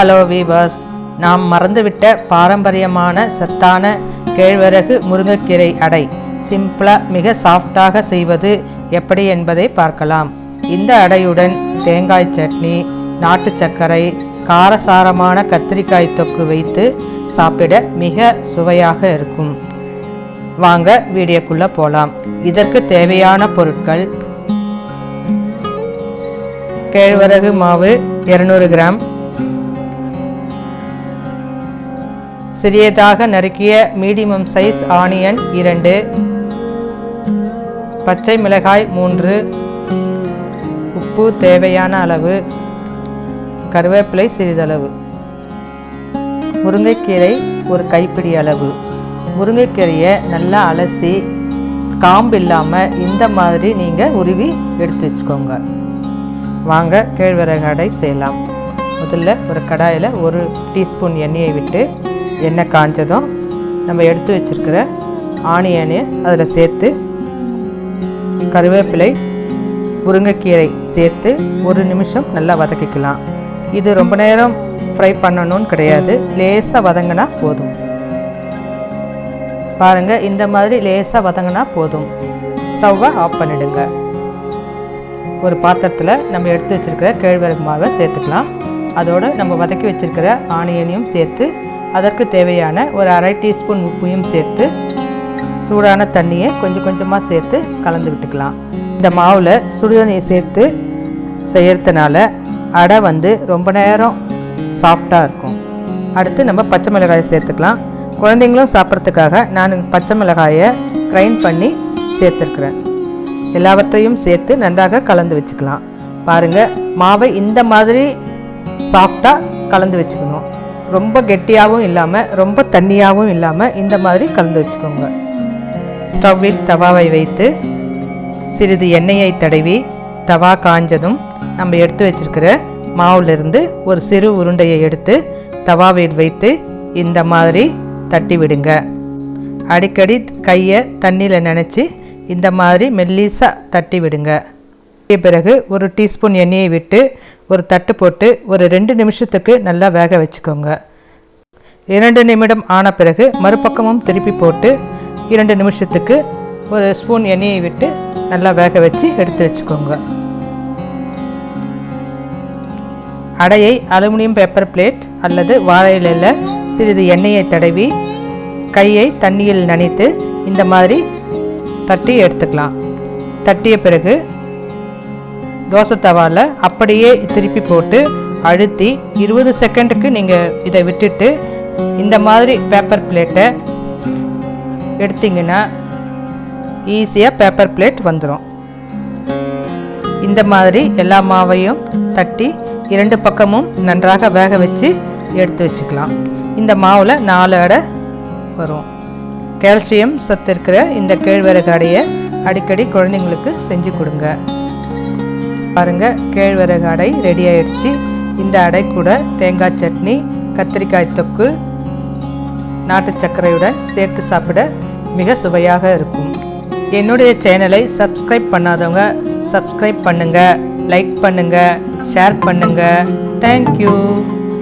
Hello viewers, நாம் மறந்துவிட்ட பாரம்பரியமான சத்தான கேழ்வரகு முருங்கைக்கீரை அடை சிம்பிளாக மிக சாஃப்டாக செய்வது எப்படி என்பதை பார்க்கலாம். இந்த அடையுடன் தேங்காய் சட்னி, நாட்டு சர்க்கரை, காரசாரமான கத்திரிக்காய் தொக்கு வைத்து சாப்பிட மிக சுவையாக இருக்கும். வாங்க வீடியோக்குள்ளே போகலாம். இதற்கு தேவையான பொருட்கள்: கேழ்வரகு மாவு 200 கிராம், சிறியதாக நறுக்கிய மீடியம் சைஸ் ஆனியன் 2, பச்சை மிளகாய் 3, உப்பு தேவையான அளவு, கருவேப்பிலை சிறிதளவு, முருங்கைக்கீரை ஒரு கைப்பிடி அளவு. முருங்கைக்கீரையை நல்லா அலசி காம்பு இல்லாமல் இந்த மாதிரி நீங்கள் உருவி எடுத்து வச்சுக்கோங்க. வாங்க கேழ்வரகு அடை செய்யலாம். முதல்ல ஒரு கடாயில் 1 டீஸ்பூன் எண்ணெயை விட்டு, எண்ணெய் காஞ்சதும் நம்ம எடுத்து வச்சுருக்கிற ஆனியனை அதில் சேர்த்து, கருவேப்பிலை, முருங்கைக்கீரை சேர்த்து 1 நிமிஷம் நல்லா வதக்கிக்கலாம். இது ரொம்ப நேரம் ஃப்ரை பண்ணணும்னு கிடையாது, லேசாக வதங்கினா போதும். பாருங்கள், இந்த மாதிரி லேசாக வதங்கினா போதும். ஸ்டவ்வை ஆஃப் பண்ணிவிடுங்க. ஒரு பாத்திரத்தில் நம்ம எடுத்து வச்சுருக்கிற கேழ்வரகு மாவை சேர்த்துக்கலாம். அதோடு நம்ம வதக்கி வச்சுருக்கிற ஆனியனையும் சேர்த்து, அதற்கு தேவையான ஒரு 1/2 டீஸ்பூன் உப்பையும் சேர்த்து, சூடான தண்ணியை கொஞ்சம் கொஞ்சமாக சேர்த்து கலந்து விட்டுக்கலாம். இந்த மாவில் சுடுதண்ணியை சேர்த்து செய்கிறதுனால அடை ரொம்ப நேரம் சாஃப்டாக இருக்கும். அடுத்து நம்ம பச்சை மிளகாயை சேர்த்துக்கலாம். குழந்தைங்களும் சாப்பிட்றதுக்காக நான் பச்சை மிளகாயை கிரைண்ட் பண்ணி சேர்த்துருக்குறேன். எல்லாவற்றையும் சேர்த்து நன்றாக கலந்து வச்சுக்கலாம். பாருங்கள், மாவை இந்த மாதிரி சாஃப்டாக கலந்து வச்சுக்கணும். ரொம்ப கெட்டியாகவும் இல்லாமல் ரொம்ப தண்ணியாகவும் இல்லாமல் இந்த மாதிரி கலந்து வச்சுக்கோங்க. ஸ்டவ்வில் தவாவை வைத்து சிறிது எண்ணெயை தடவி, தவா காஞ்சதும் நம்ம எடுத்து வச்சிருக்கிற மாவுலிருந்து ஒரு சிறு உருண்டையை எடுத்து தவாவில் வைத்து இந்த மாதிரி தட்டி விடுங்க. அடிக்கடி கையை தண்ணியில் நனைச்சி இந்த மாதிரி மெல்லிசாக தட்டி விடுங்க. பிறகு 1 டீஸ்பூன் எண்ணெயை விட்டு ஒரு தட்டு போட்டு ஒரு 2 நிமிஷத்துக்கு நல்லா வேக வச்சுக்கோங்க. 2 நிமிடம் ஆன பிறகு மறுபக்கமும் திருப்பி போட்டு 2 நிமிஷத்துக்கு ஒரு ஸ்பூன் எண்ணெயை விட்டு நல்லா வேக வச்சு எடுத்து வச்சுக்கோங்க. அடையை அலுமினியம் பேப்பர் பிளேட் அல்லது வாழை இலையில் சிறிது எண்ணெயை தடவி கையை தண்ணியில் நனைத்து இந்த மாதிரி தட்டி எடுத்துக்கலாம். தட்டிய பிறகு தோசை தவாவில் அப்படியே திருப்பி போட்டு அழுத்தி 20 செகண்டுக்கு நீங்கள் இதை விட்டுட்டு இந்த மாதிரி பேப்பர் பிளேட்டை எடுத்திங்கன்னா ஈஸியாக பேப்பர் பிளேட் வந்துடும். இந்த மாதிரி எல்லா மாவையும் தட்டி 2 பக்கமும் நன்றாக வேக வச்சு எடுத்து வச்சுக்கலாம். இந்த மாவில் 4 அடை வரும். கால்சியம் சத்து இருக்கிற இந்த கேழ்வரகு அடையை அடிக்கடி குழந்தைங்களுக்கு செஞ்சு கொடுங்க. பாருங்கள், கேழ்வரகு அடை ரெடி ஆயிடுச்சு. இந்த அடை கூட தேங்காய் சட்னி, கத்திரிக்காய் தொக்கு, நாட்டு சர்க்கரையுடன் சேர்த்து சாப்பிட மிக சுவையாக இருக்கும். என்னுடைய சேனலை சப்ஸ்கிரைப் பண்ணாதவங்க சப்ஸ்கிரைப் பண்ணுங்கள், லைக் பண்ணுங்கள், ஷேர் பண்ணுங்கள். தேங்க்யூ.